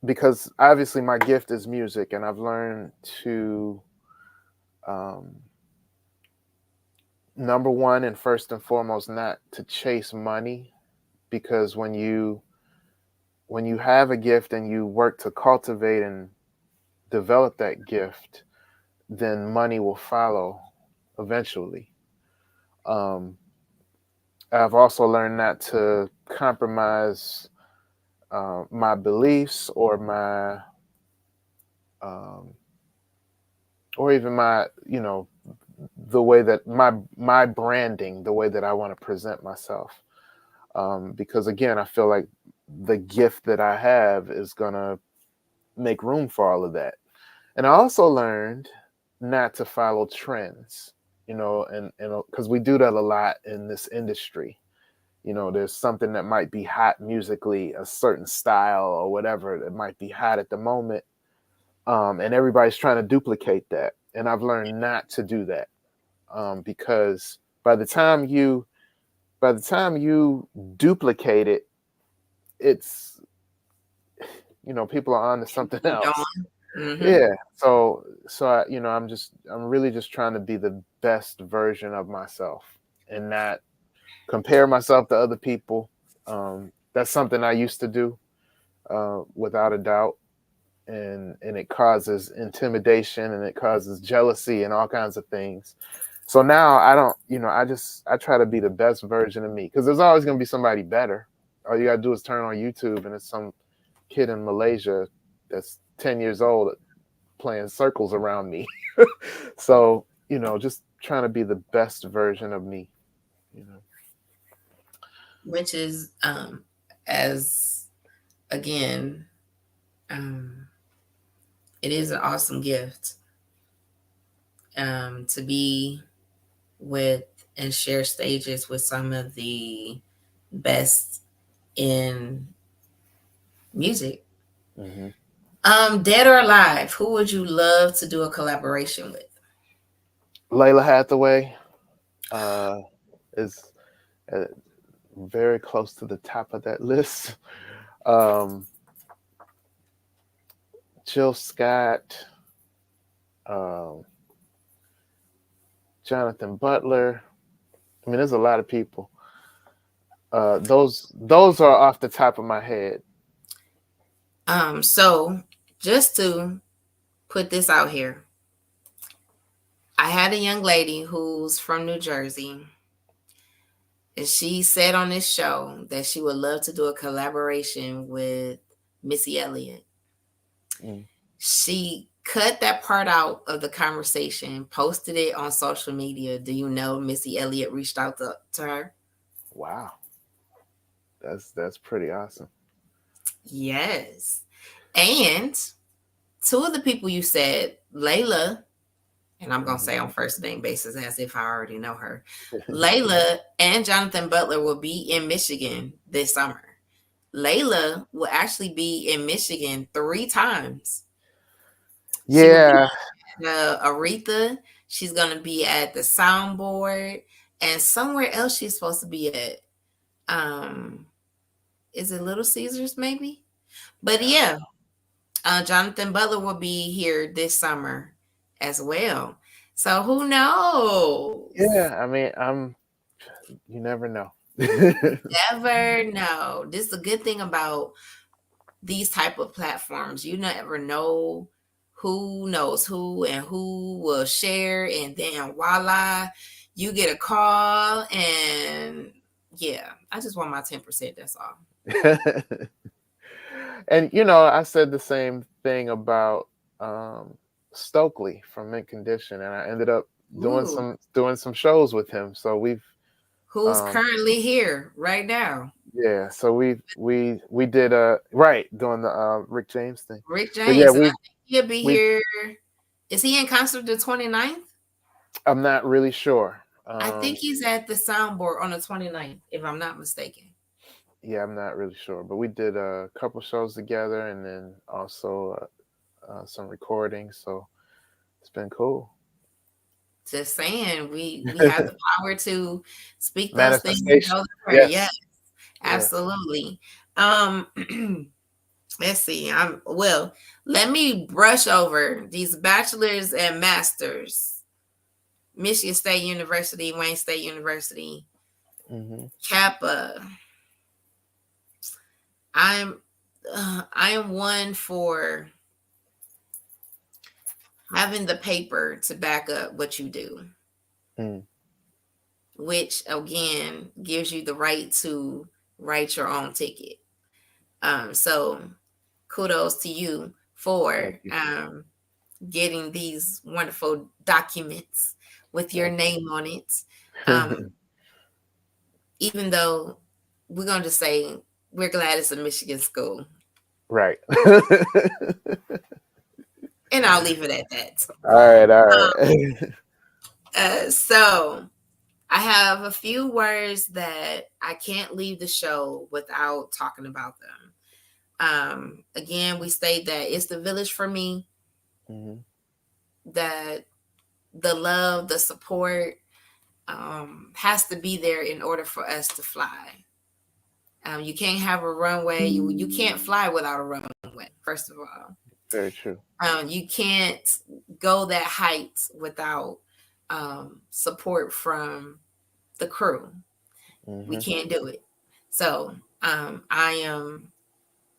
because obviously my gift is music, and I've learned to, number one and first and foremost, not to chase money, because when you have a gift and you work to cultivate and develop that gift, then money will follow eventually. I've also learned not to compromise my beliefs or my or even my the way that my branding, the way that I want to present myself, because again, I feel like the gift that I have is gonna make room for all of that. And I also learned not to follow trends, and because we do that a lot in this industry. There's something that might be hot musically, a certain style or whatever that might be hot at the moment, and everybody's trying to duplicate that. And I've learned not to do that, because by the time you duplicate it, it's people are on to something else. Mm-hmm. Yeah. So I'm really just trying to be the best version of myself and not compare myself to other people. That's something I used to do, without a doubt. And it causes intimidation, and it causes jealousy and all kinds of things. So now I don't, I try to be the best version of me, because there's always going to be somebody better. All you got to do is turn on YouTube and it's some kid in Malaysia that's 10 years old playing circles around me. So, just trying to be the best version of me, you know. Which is as again, um it is an awesome gift to be with and share stages with some of the best in music. Hmm. Dead or alive, who would you love to do a collaboration with? Layla Hathaway uh, is uh, very close to the top of that list. Um, Jill Scott, um, Jonathan Butler. I mean, there's a lot of people. Those are off the top of my head. So just to put this out here, I had a young lady who's from New Jersey, and she said on this show that she would love to do a collaboration with Missy Elliott. Mm. She cut that part out of the conversation, posted it on social media. Do you know Missy Elliott reached out to her? Wow, that's pretty awesome. Yes. And two of the people you said, Layla, and I'm going to say on first name basis as if I already know her, Layla and Jonathan Butler will be in Michigan this summer. Layla will actually be in Michigan 3 times. She will be Yeah. at Aretha. She's going to be at the Soundboard, and somewhere else she's supposed to be at. Is it Little Caesars maybe? But yeah, Jonathan Butler will be here this summer as well. So who knows? Yeah, I mean, you never know. Never know. This is a good thing about these type of platforms. You never know who knows who and who will share, and then voila, you get a call, and yeah, I just want my 10%. That's all. And I said the same thing about Stokely from Mint Condition, and I ended up doing Ooh. some shows with him. So we've Who's currently here right now? Yeah, so we did right doing the Rick James thing. Rick But yeah, James, and I think he'll be we here. Is he in concert the 29th? I'm not really sure. I think he's at the Soundboard on the 29th, if I'm not mistaken. Yeah, I'm not really sure, but we did a couple shows together, and then also some recordings. So it's been cool. Just saying, we have the power to speak those things. Manifestation. Yes. Yes, absolutely. Let's see. Let me brush over these bachelors and masters. Michigan State University, Wayne State University, Kappa. I am one for having the paper to back up what you do, which again gives you the right to write your own ticket. So kudos to you for getting these wonderful documents with your name on it. Even though we're going to say we're glad it's a Michigan school. Right. And I'll leave it at that. All right. So I have a few words that I can't leave the show without talking about them. Again, we state that it's the village for me. That the love, the support has to be there in order for us to fly. You can't have a runway. You can't fly without a runway, first of all. Very true. You can't go that height without support from the crew. We can't do it. So I am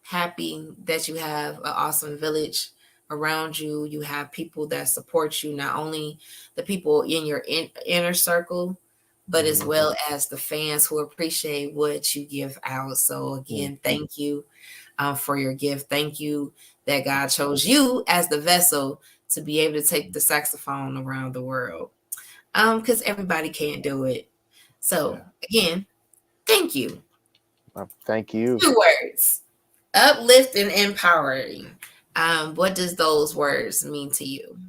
happy that you have an awesome village around you. You have people that support you, not only the people in your inner circle, but as Mhm. well as the fans who appreciate what you give out. So Mm. again, thank you for your gift. Thank you that God chose you as the vessel to be able to take the saxophone around the world. Because everybody can't do it. So Yeah. again, thank you. Thank you. 2 words: uplift and empowering. What does those words mean to you?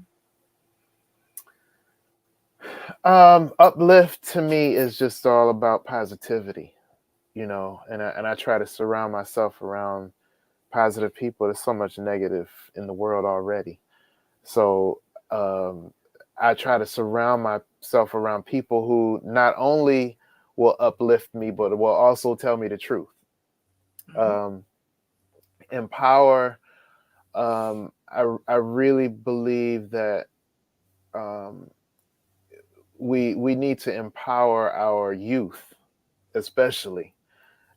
Uplift to me is just all about positivity, and I try to surround myself around positive people. There's so much negative in the world already. So um, I try to surround myself around people who not only will uplift me, but will also tell me the truth. Mhm. Um, Empower. I really believe that um, we need to empower our youth, especially,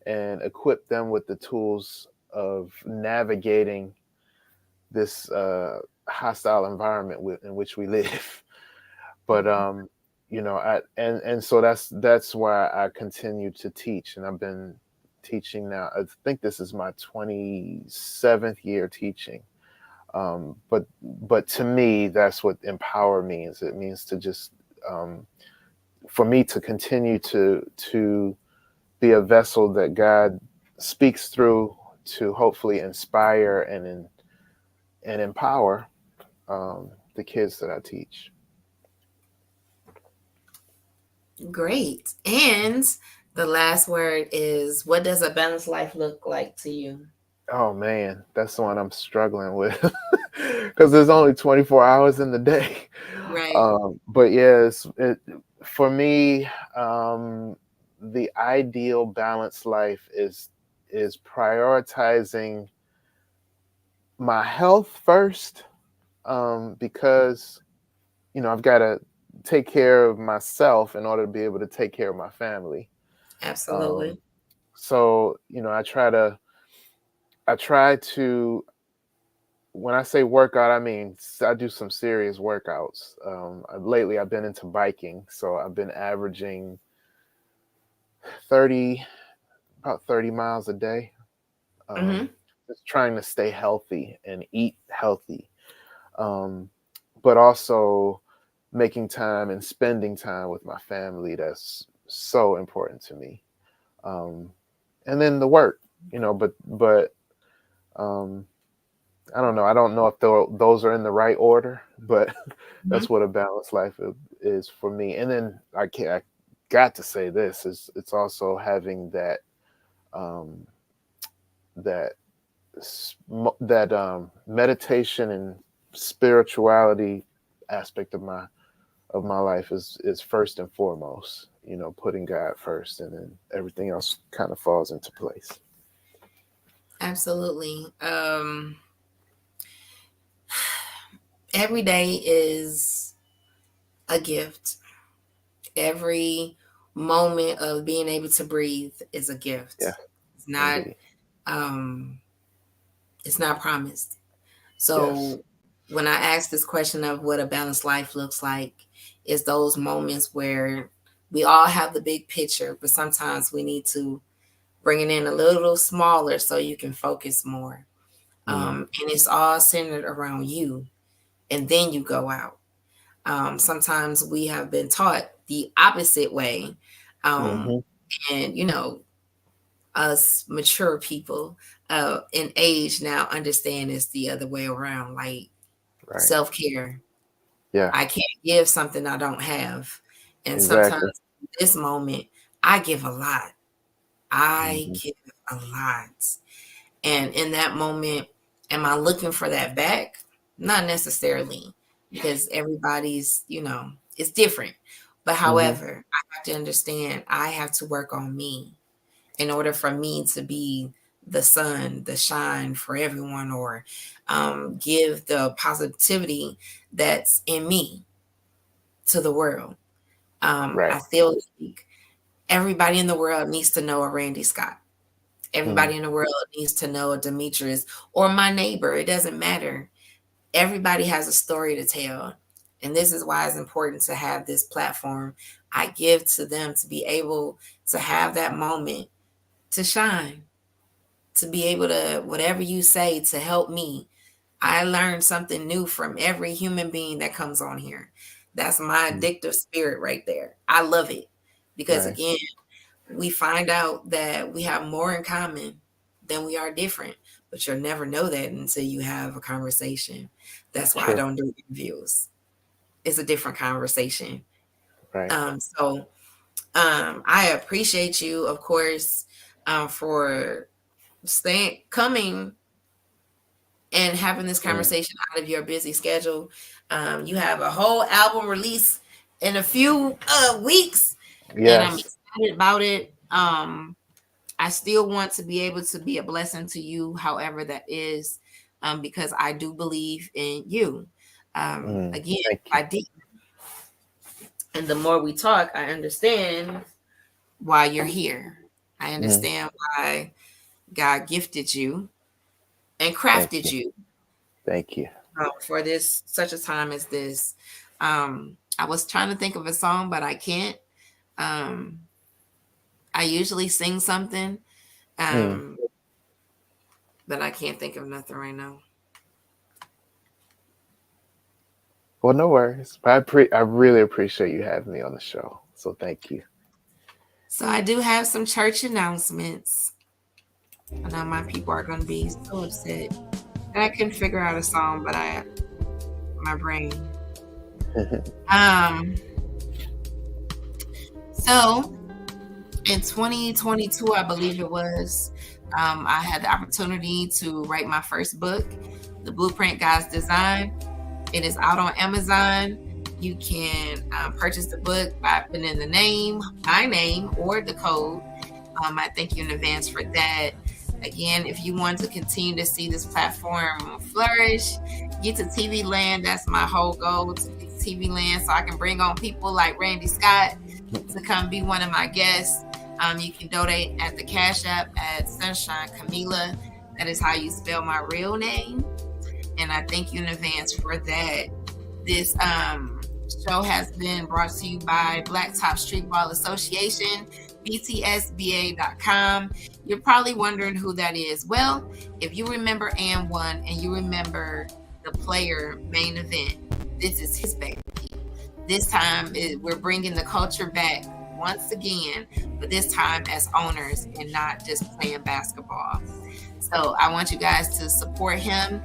and equip them with the tools of navigating this hostile environment in which we live. But Mhm. and so that's why I continue to teach, and I've been teaching now. I think this is my 27th year teaching. But to me, that's what empower means. It means to just for me to continue to be a vessel that God speaks through to hopefully inspire and empower the kids that I teach. Great. And the last word is, what does a balanced life look like to you? Oh man, that's the one I'm struggling with because there's only 24 hours in the day. Right. But yes, for me, um, the ideal balanced life is prioritizing my health first, because I've got to take care of myself in order to be able to take care of my family. Um, Absolutely. so I try to when I say workout, I mean I do some serious workouts. Lately, I've been into biking, so I've been averaging 30 about 30 miles a day. Hmm. Um, just trying to stay healthy and eat healthy, um, but also making time and spending time with my family. That's so important to me. Um, and then the work, but um, I don't know. I don't know if those are in the right order, but Hmm. that's what a balanced life is for me. And then I got to say this is it's also having um, that meditation and spirituality aspect of my life is first and foremost. Putting God first, and then everything else kind of falls into place. Absolutely. Every day is a gift. Every moment of being able to breathe is a gift. Yeah, It's not indeed. um it's not promised. Yes. So when I ask this question of what a balanced life looks like, is those moments where we all have the big picture, but sometimes we need to bring it in a little smaller so you can focus more. Mm. And it's all centered around you, and then you go out. Sometimes we have been taught the opposite way. Um, Hmm. and, us mature people in age now understand it's the other way around. Like Right. self care, Yeah. I can't give something I don't have. And sometimes Exactly. in this moment, I give a lot. I Hmm. give a lot. And in that moment, am I looking for that back? Not necessarily, because everybody's, it's different. But Hmm. however, I have to understand I have to work on me in order for me to be the sun, the shine for everyone, or give the positivity that's in me to the world. Right. I feel like everybody in the world needs to know a Randy Scott. Mm. Everybody in the world needs to know a Demetrius or my neighbor. It doesn't matter. Everybody has a story to tell. And this is why it's important to have this platform I give to them, to be able to have that moment to shine, to be able to, whatever you say, to help me. I learned something new from every human being that comes on here. That's my addictive spirit right there. I love it because, Right. again, we find out that we have more in common than we are different, but you'll never know that until you have a conversation. That's why I True. don't do interviews. It's a different conversation. Right. I appreciate you, of course, for coming and having this conversation out of your busy schedule. You have a whole album release in a few weeks, and I'm Yes. excited about it. I still want to be able to be a blessing to you, however that is, because I do believe in you. Again, Thank you. I did. And the more we talk, I understand why you're here. I understand why God gifted you and Thank crafted you. you Thank you. for this, such a time as this. I was trying to think of a song, but I can't. I usually sing something, but I can't think of nothing right now. Well, no worries. But I really appreciate you having me on the show. So thank you. So I do have some church announcements. I know my people are going to be so upset. And I couldn't figure out a song, but my brain. So in 2022, I believe it was, I had the opportunity to write my first book, The Blueprint God's Design. It is out on Amazon. You can purchase the book by putting in my name, or the code. I thank you in advance for that. Again, if you want to continue to see this platform flourish, get to TV land. That's my whole goal, to get to TV land, so I can bring on people like Randy Scott to come be one of my guests. You can donate at the Cash App at Sunshine Camila. That is how you spell my real name. And I thank you in advance for that. This show has been brought to you by Blacktop Streetball Association, btsba.com. You're probably wondering who that is. Well, if you remember And1 and you remember the player Main Event, this is his baby. This time we're bringing the culture back once again, but this time as owners and not just playing basketball. So I want you guys to support him.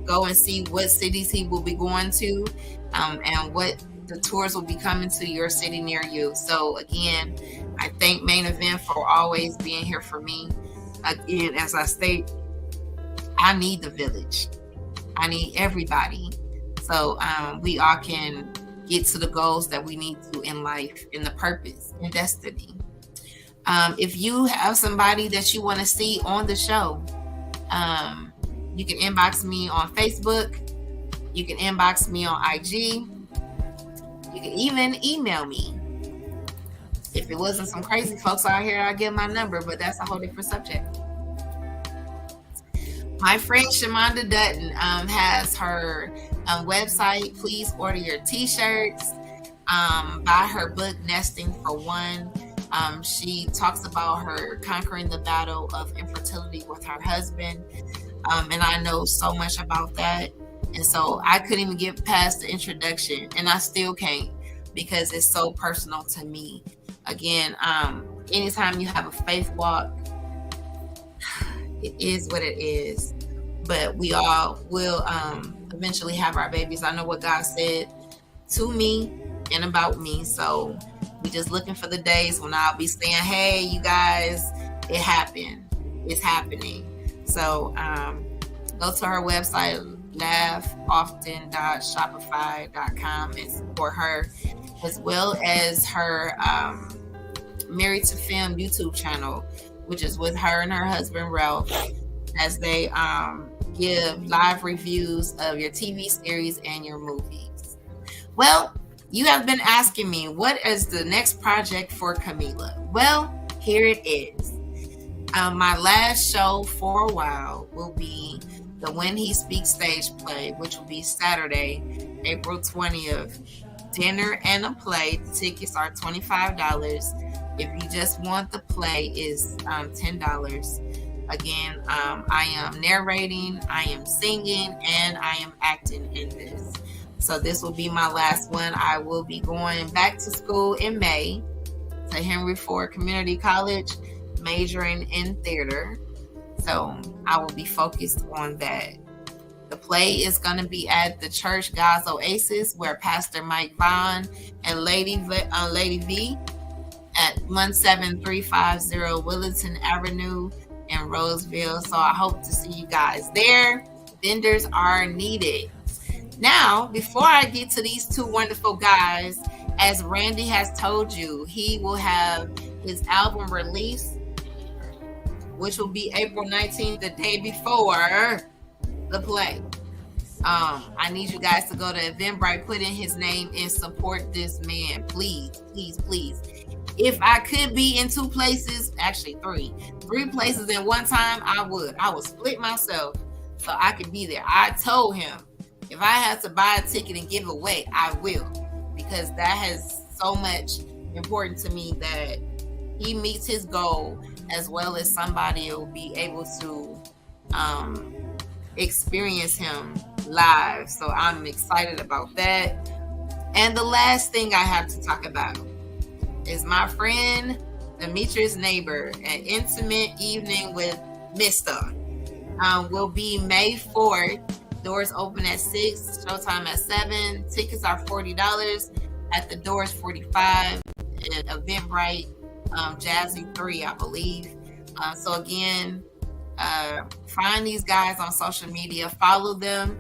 Go and see what cities he will be going to, and what the tours will be coming to your city near you. So again, I thank Main Event for always being here for me. Again, as I state, I need the village. I need everybody. So we all can get to the goals that we need to in life, in the purpose and destiny. If you have somebody that you want to see on the show, you can inbox me on Facebook. You can inbox me on IG. You can even email me. If it wasn't some crazy folks out here, I'd give my number, but that's a whole different subject. My friend Shamanda Dutton has her website. Please order your t-shirts. Buy her book, Nesting for One. She talks about her conquering the battle of infertility with her husband. And I know so much about that. And so I couldn't even get past the introduction, and I still can't, because it's so personal to me. Again, anytime you have a faith walk, it is what it is. But we all will eventually have our babies. I know what God said to me and about me. So we just looking for the days when I'll be saying, hey, you guys, it happened. It's happening. So go to her website, laughoften.shopify.com, and support her, as well as her Married to Film YouTube channel, which is with her and her husband Ralph, as they give live reviews of your TV series and your movies. Well, you have been asking me, what is the next project for Camila? Well, here it is. My last show for a while will be the When He Speaks stage play, which will be Saturday, April 20th. Dinner and a play. Tickets are $25. If you just want the play, is $10. Again, I am narrating, I am singing, and I am acting in this. So this will be my last one. I will be going back to school in May to Henry Ford Community College, majoring in theater. So I will be focused on that. The play is going to be at the church God's Oasis, where Pastor Mike Vaughn and Lady V at 17350 Willington Avenue in Roseville. So I hope to see you guys there. Vendors are needed. Now, before I get to these two wonderful guys, as Randy has told you, he will have his album release, which will be April 19th, the day before the play. I need you guys to go to Eventbrite, put in his name, and support this man. Please, please, please. If I could be in two places, actually three places at one time, I would split myself so I could be there. I told him if I have to buy a ticket and give away, I will, because that has so much importance to me that he meets his goal, as well as somebody will be able to experience him live. So I'm excited about that. And the last thing I have to talk about is my friend Demetrius' Neighbor, an intimate evening with Mr. Will be May 4th. Doors open at 6, showtime at 7. Tickets are $40. At the doors, $45. At Eventbrite, Jazzy 3, I believe. So again, find these guys on social media, follow them,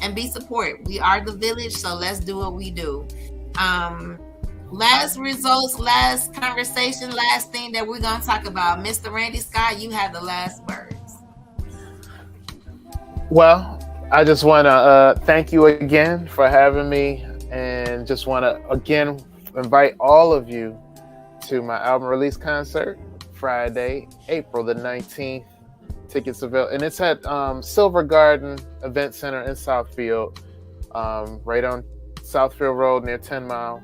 and be support. We are the village, so let's do what we do. Last results, last conversation, last thing that we're going to talk about. Mr. Randy Scott, you have the last words. Well, I just want to thank you again for having me, and just want to again invite all of you to my album release concert, Friday, April the 19th. Tickets available, and it's at Silver Garden Event Center in Southfield, right on Southfield Road near 10 Mile.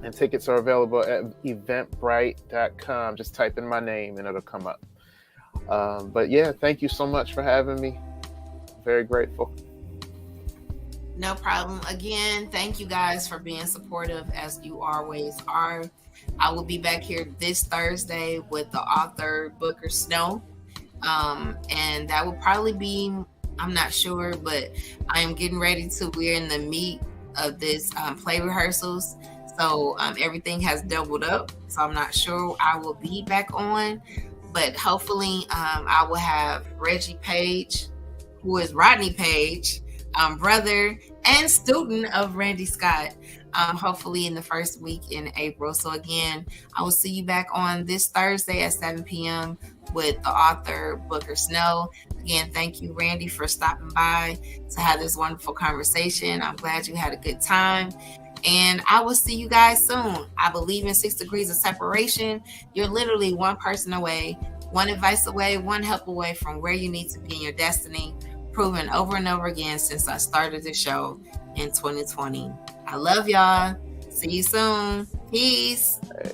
And tickets are available at eventbrite.com. Just type in my name and it'll come up. But yeah, thank you so much for having me. Very grateful. No problem. Again, thank you guys for being supportive, as you always are. I will be back here this Thursday with the author Booker Snow. And that will probably be, I'm not sure, but I am getting ready to, we're in the meat of this play rehearsals. So everything has doubled up. So I'm not sure I will be back on, but hopefully I will have Reggie Page, who is Rodney Page, brother and student of Randy Scott, hopefully in the first week in April. So again, I will see you back on this Thursday at 7 p.m. with the author Booker Snow. Again, thank you, Randy, for stopping by to have this wonderful conversation. I'm glad you had a good time. And I will see you guys soon. I believe in 6 degrees of separation. You're literally one person away, one advice away, one help away from where you need to be in your destiny, proven over and over again since I started the show in 2020. I love y'all. See you soon. Peace. Hey.